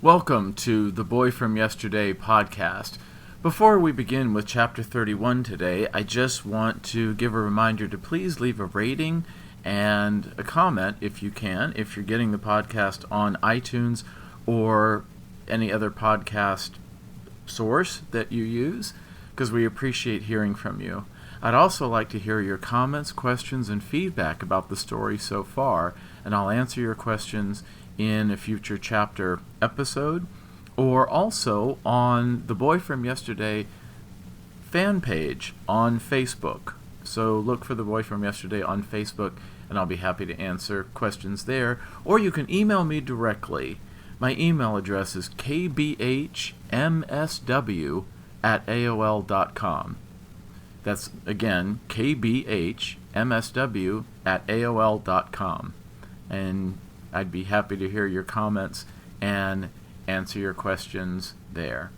Welcome to the Boy From Yesterday podcast. Before we begin with Chapter 31 today, I just want to give a reminder to please leave a rating and a comment if you can, if you're getting the podcast on iTunes or any other podcast source that you use, because we appreciate hearing from you. I'd also like to hear your comments, questions, and feedback about the story so far, and I'll answer your questions in a future chapter episode, or also on the Boy From Yesterday fan page on Facebook. So look for the Boy From Yesterday on Facebook, and I'll be happy to answer questions there. Or you can email me directly. My email address is kbhmsw@aol.com. That's, again, kbhmsw@aol.com. And I'd be happy to hear your comments and answer your questions there.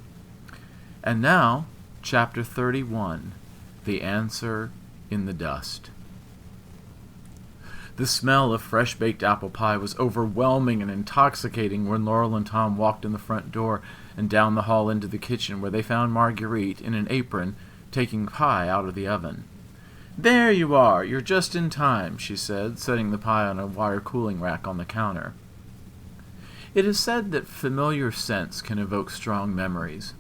And now, Chapter 31, The Answer in the Dust. The smell of fresh-baked apple pie was overwhelming and intoxicating when Laurel and Tom walked in the front door and down the hall into the kitchen, where they found Marguerite in an apron taking pie out of the oven. "There you are, you're just in time," she said, setting the pie on a wire cooling rack on the counter. It is said that familiar scents can evoke strong memories.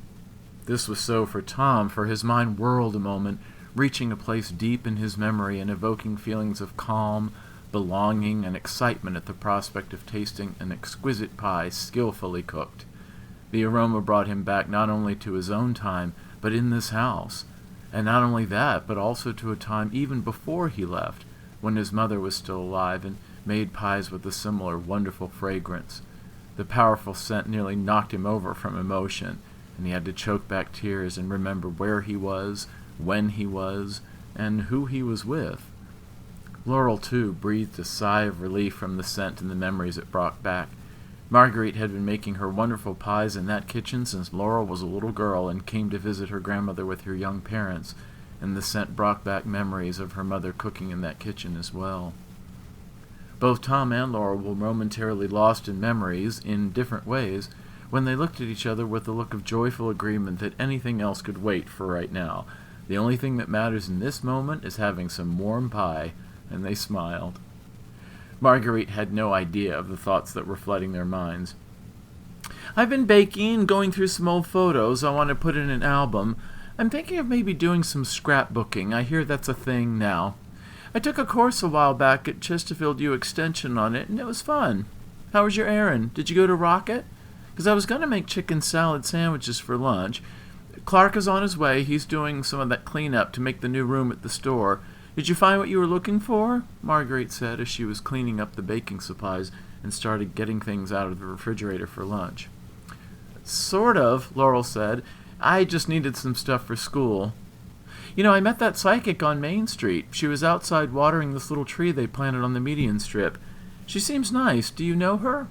This was so for Tom, for his mind whirled a moment, reaching a place deep in his memory and evoking feelings of calm, belonging, and excitement at the prospect of tasting an exquisite pie skillfully cooked. The aroma brought him back not only to his own time, but in this house. And not only that, but also to a time even before he left, when his mother was still alive and made pies with a similar wonderful fragrance. The powerful scent nearly knocked him over from emotion, and he had to choke back tears and remember where he was, when he was, and who he was with. Laurel, too, breathed a sigh of relief from the scent and the memories it brought back. Marguerite had been making her wonderful pies in that kitchen since Laurel was a little girl and came to visit her grandmother with her young parents, and the scent brought back memories of her mother cooking in that kitchen as well. Both Tom and Laurel were momentarily lost in memories in different ways when they looked at each other with a look of joyful agreement that anything else could wait for right now. The only thing that matters in this moment is having some warm pie, and they smiled. Marguerite had no idea of the thoughts that were flooding their minds. "I've been baking and going through some old photos I want to put in an album. I'm thinking of maybe doing some scrapbooking. I hear that's a thing now. I took a course a while back at Chesterfield U Extension on it, and it was fun. How was your errand? Did you go to Rocket? Because I was going to make chicken salad sandwiches for lunch. Clark is on his way. He's doing some of that cleanup to make the new room at the store. Did you find what you were looking for?" Marguerite said as she was cleaning up the baking supplies and started getting things out of the refrigerator for lunch. "Sort of," Laurel said. "I just needed some stuff for school. I met that psychic on Main Street. She was outside watering this little tree they planted on the median strip. She seems nice. Do you know her?"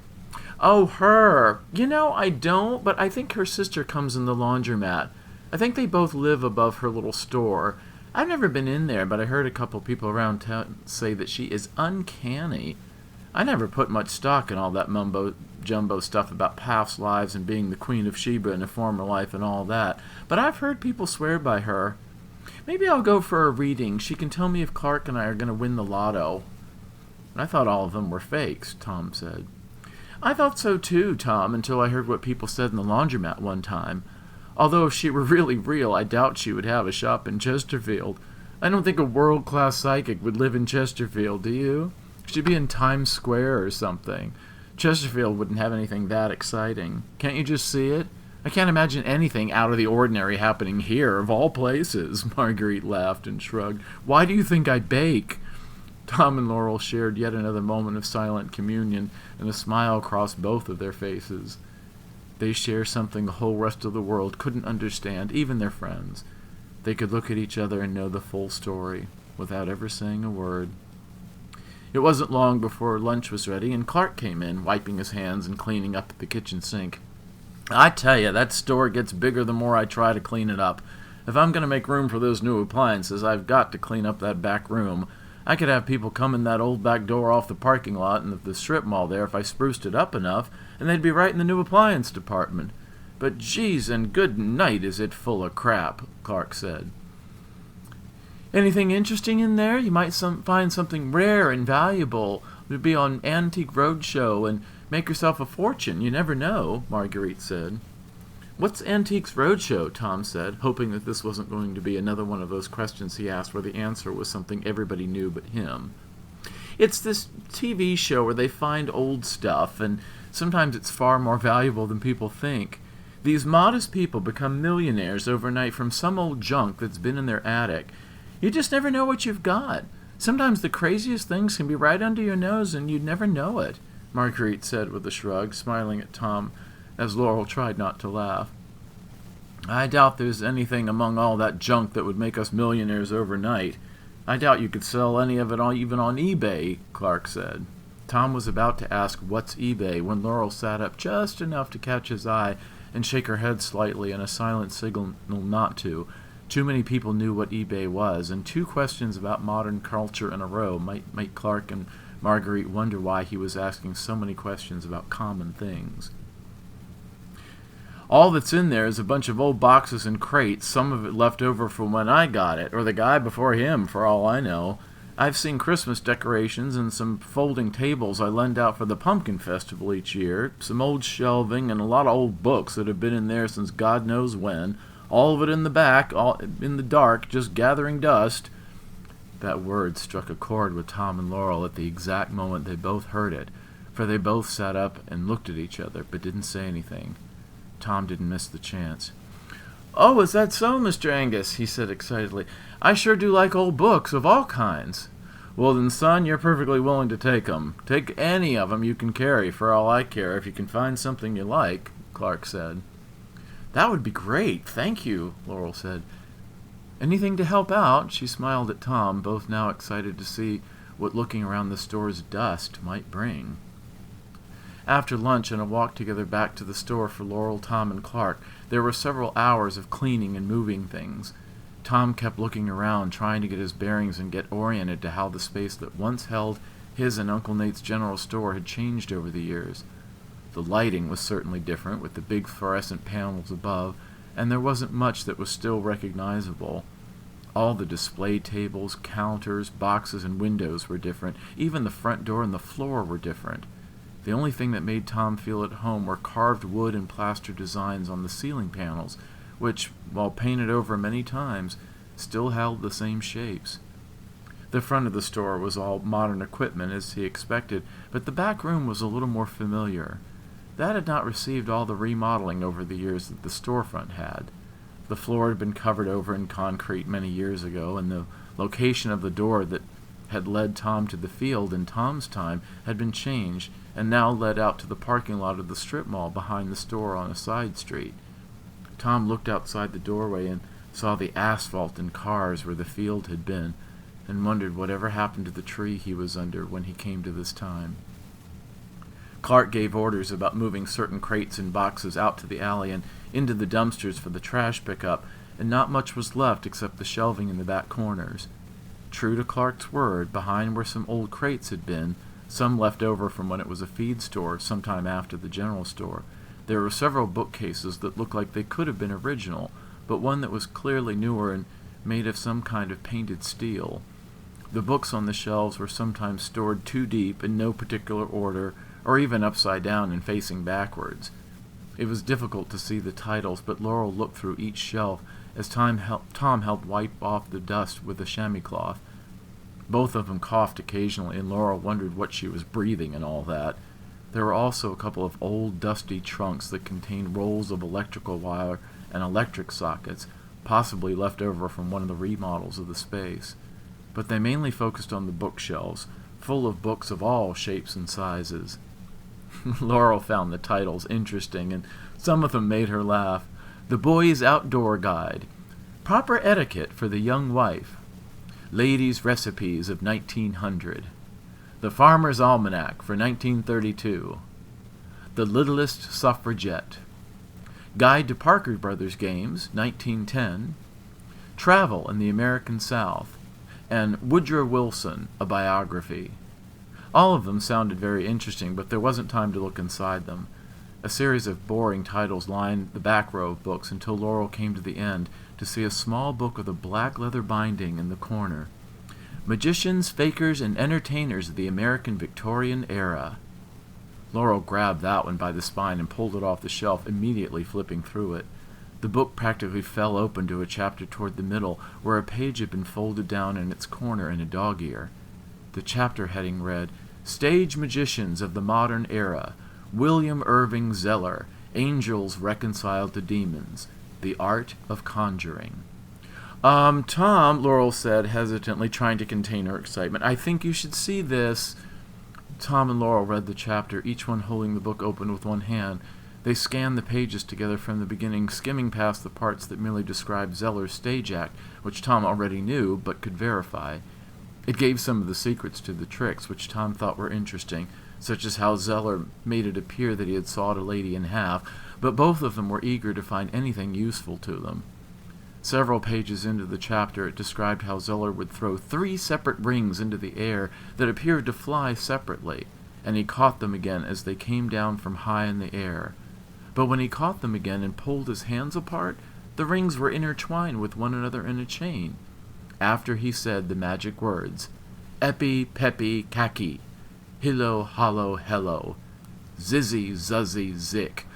"Oh, her. I don't, but I think her sister comes in the laundromat. I think they both live above her little store. I've never been in there, but I heard a couple people around town say that she is uncanny. I never put much stock in all that mumbo-jumbo stuff about past lives and being the Queen of Sheba in a former life and all that, but I've heard people swear by her. Maybe I'll go for a reading. She can tell me if Clark and I are going to win the lotto." "I thought all of them were fakes," Tom said. "I thought so too, Tom, until I heard what people said in the laundromat one time. Although if she were really real, I doubt she would have a shop in Chesterfield. I don't think a world-class psychic would live in Chesterfield, do you? She'd be in Times Square or something. Chesterfield wouldn't have anything that exciting. Can't you just see it? I can't imagine anything out of the ordinary happening here, of all places." Marguerite laughed and shrugged. "Why do you think I bake?" Tom and Laurel shared yet another moment of silent communion, and a smile crossed both of their faces. They share something the whole rest of the world couldn't understand, even their friends. They could look at each other and know the full story, without ever saying a word. It wasn't long before lunch was ready, and Clark came in, wiping his hands and cleaning up at the kitchen sink. "I tell you, that store gets bigger the more I try to clean it up. If I'm going to make room for those new appliances, I've got to clean up that back room. I could have people come in that old back door off the parking lot and the strip mall there if I spruced it up enough, and they'd be right in the new appliance department. But geez and good night, is it full of crap, Clark said. Anything interesting in there? You might find something rare and valuable. You'd be on Antique Roadshow and make yourself a fortune. You never know, Marguerite said. What's Antiques Roadshow? Tom said, hoping that this wasn't going to be another one of those questions he asked where the answer was something everybody knew but him. It's this TV show where they find old stuff, and sometimes it's far more valuable than people think. These modest people become millionaires overnight from some old junk that's been in their attic. You just never know what you've got. Sometimes the craziest things can be right under your nose and you'd never know it, Marguerite said with a shrug, smiling at Tom as Laurel tried not to laugh. I doubt there's anything among all that junk that would make us millionaires overnight. I doubt you could sell any of it even on eBay, Clark said. Tom was about to ask what's eBay when Laurel sat up just enough to catch his eye and shake her head slightly in a silent signal not to. Too many people knew what eBay was, and 2 questions about modern culture in a row might make Clark and Marguerite wonder why he was asking so many questions about common things. All that's in there is a bunch of old boxes and crates, some of it left over from when I got it, or the guy before him, for all I know. I've seen Christmas decorations and some folding tables I lend out for the Pumpkin Festival each year, some old shelving, and a lot of old books that have been in there since God knows when, all of it in the back, all in the dark, just gathering dust. That word struck a chord with Tom and Laurel at the exact moment they both heard it, for they both sat up and looked at each other, but didn't say anything. Tom didn't miss the chance. "Oh, is that so, Mr. Angus?" he said excitedly. "I sure do like old books of all kinds." "Well then, son, you're perfectly willing to take 'em. Take any of 'em you can carry, for all I care, if you can find something you like," Clark said. "That would be great, thank you," Laurel said. "Anything to help out?" She smiled at Tom, both now excited to see what looking around the store's dust might bring. After lunch and a walk together back to the store for Laurel, Tom, and Clark, there were several hours of cleaning and moving things. Tom kept looking around, trying to get his bearings and get oriented to how the space that once held his and Uncle Nate's general store had changed over the years. The lighting was certainly different, with the big fluorescent panels above, and there wasn't much that was still recognizable. All the display tables, counters, boxes, and windows were different. Even the front door and the floor were different. The only thing that made Tom feel at home were carved wood and plaster designs on the ceiling panels, which, while painted over many times, still held the same shapes. The front of the store was all modern equipment, as he expected, but the back room was a little more familiar. That had not received all the remodeling over the years that the storefront had. The floor had been covered over in concrete many years ago, and the location of the door that had led Tom to the field in Tom's time had been changed, and now led out to the parking lot of the strip mall behind the store on a side street. Tom looked outside the doorway and saw the asphalt and cars where the field had been, and wondered whatever happened to the tree he was under when he came to this time. Clark gave orders about moving certain crates and boxes out to the alley and into the dumpsters for the trash pickup, and not much was left except the shelving in the back corners. True to Clark's word, behind where some old crates had been, some left over from when it was a feed store sometime after the general store, there were several bookcases that looked like they could have been original, but one that was clearly newer and made of some kind of painted steel. The books on the shelves were sometimes stored too deep in no particular order, or even upside down and facing backwards. It was difficult to see the titles, but Laurel looked through each shelf as Tom helped wipe off the dust with a chamois cloth. Both of them coughed occasionally, and Laurel wondered what she was breathing and all that. There were also a couple of old, dusty trunks that contained rolls of electrical wire and electric sockets, possibly left over from one of the remodels of the space. But they mainly focused on the bookshelves, full of books of all shapes and sizes. Laurel found the titles interesting, and some of them made her laugh. The Boy's Outdoor Guide, Proper Etiquette for the Young Wife, Ladies' Recipes of 1900, The Farmer's Almanac for 1932, The Littlest Suffragette, Guide to Parker Brothers Games, 1910, Travel in the American South, and Woodrow Wilson, a biography. All of them sounded very interesting, but there wasn't time to look inside them. A series of boring titles lined the back row of books until Laurel came to the end to see a small book with a black leather binding in the corner. Magicians, Fakers, and Entertainers of the American Victorian Era. Laurel grabbed that one by the spine and pulled it off the shelf, immediately flipping through it. The book practically fell open to a chapter toward the middle, where a page had been folded down in its corner in a dog ear. The chapter heading read, Stage Magicians of the Modern Era, William Irving Zeller, Angels Reconciled to Demons, The Art of Conjuring. Tom, Laurel said, hesitantly, trying to contain her excitement, I think you should see this. Tom and Laurel read the chapter, each one holding the book open with one hand. They scanned the pages together from the beginning, skimming past the parts that merely described Zeller's stage act, which Tom already knew but could verify. It gave some of the secrets to the tricks, which Tom thought were interesting, such as how Zeller made it appear that he had sawed a lady in half, but both of them were eager to find anything useful to them. Several pages into the chapter, it described how Zeller would throw 3 separate rings into the air that appeared to fly separately, and he caught them again as they came down from high in the air. But when he caught them again and pulled his hands apart, the rings were intertwined with one another in a chain. After he said the magic words, Epi, Pepi, Kaki, Hillo, Hollo, Hello, Zizzy, Zuzzy, Zick.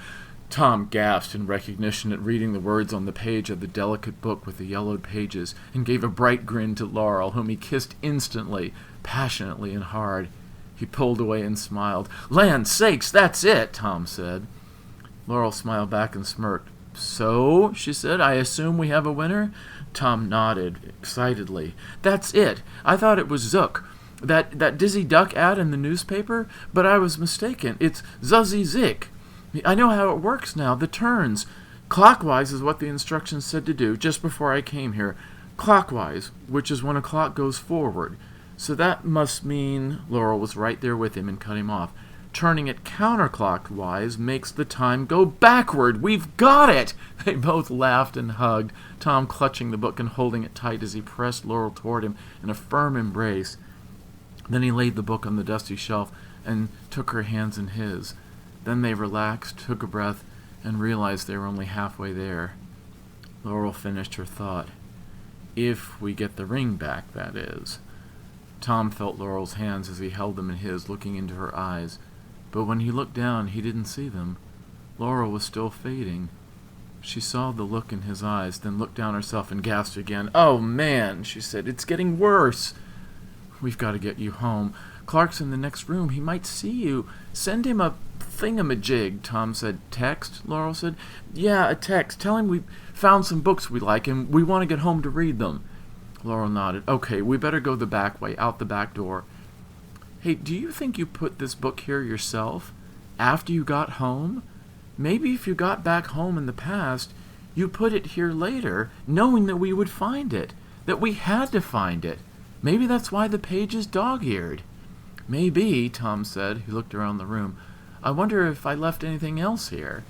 Tom gasped in recognition at reading the words on the page of the delicate book with the yellowed pages, and gave a bright grin to Laurel, whom he kissed instantly, passionately and hard. He pulled away and smiled. Land sakes, that's it, Tom said. Laurel smiled back and smirked. So, she said, I assume we have a winner? Tom nodded excitedly. That's it. I thought it was Zook. That Dizzy Duck ad in the newspaper, but I was mistaken. It's Zuzzy Zick. I know how it works now. The turns. Clockwise is what the instructions said to do just before I came here. Clockwise, which is when a clock goes forward. So that must mean... Laurel was right there with him and cut him off. Turning it counterclockwise makes the time go backward. We've got it! They both laughed and hugged, Tom clutching the book and holding it tight as he pressed Laurel toward him in a firm embrace. Then he laid the book on the dusty shelf and took her hands in his. Then they relaxed, took a breath, and realized they were only halfway there. Laurel finished her thought. If we get the ring back, that is. Tom felt Laurel's hands as he held them in his, looking into her eyes. But when he looked down, he didn't see them. Laurel was still fading. She saw the look in his eyes, then looked down herself and gasped again. Oh, man, she said, it's getting worse. We've got to get you home. Clark's in the next room. He might see you. Send him a thingamajig, Tom said. Text, Laurel said. Yeah, a text. Tell him we found some books we like and we want to get home to read them. Laurel nodded. Okay, we better go the back way, out the back door. Hey, do you think you put this book here yourself? After you got home? Maybe if you got back home in the past, you put it here later, knowing that we would find it, that we had to find it. Maybe that's why the page is dog-eared. Maybe, Tom said. He looked around the room. I wonder if I left anything else here.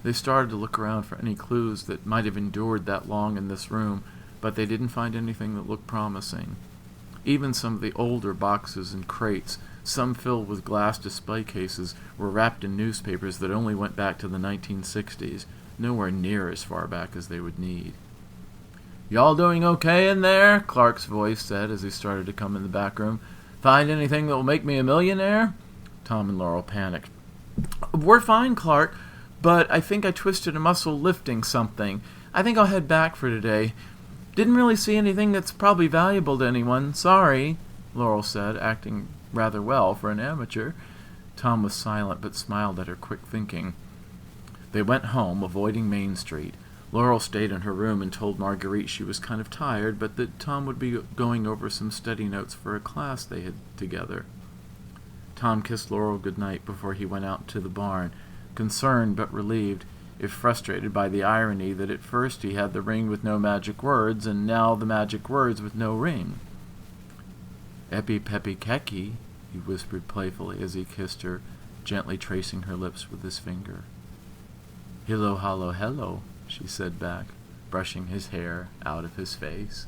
They started to look around for any clues that might have endured that long in this room, but they didn't find anything that looked promising. Even some of the older boxes and crates, some filled with glass display cases, were wrapped in newspapers that only went back to the 1960s, nowhere near as far back as they would need. Y'all doing okay in there? Clark's voice said as he started to come in the back room. Find anything that will make me a millionaire? Tom and Laurel panicked. We're fine, Clark, but I think I twisted a muscle lifting something. I think I'll head back for today. Didn't really see anything that's probably valuable to anyone. Sorry, Laurel said, acting rather well for an amateur. Tom was silent but smiled at her quick thinking. They went home, avoiding Main Street. Laurel stayed in her room and told Marguerite she was kind of tired, but that Tom would be going over some study notes for a class they had together. Tom kissed Laurel goodnight before he went out to the barn, concerned but relieved, if frustrated by the irony that at first he had the ring with no magic words, and now the magic words with no ring. Epi pepi keki, he whispered playfully as he kissed her, gently tracing her lips with his finger. Hillo hallo hello, she said back, brushing his hair out of his face.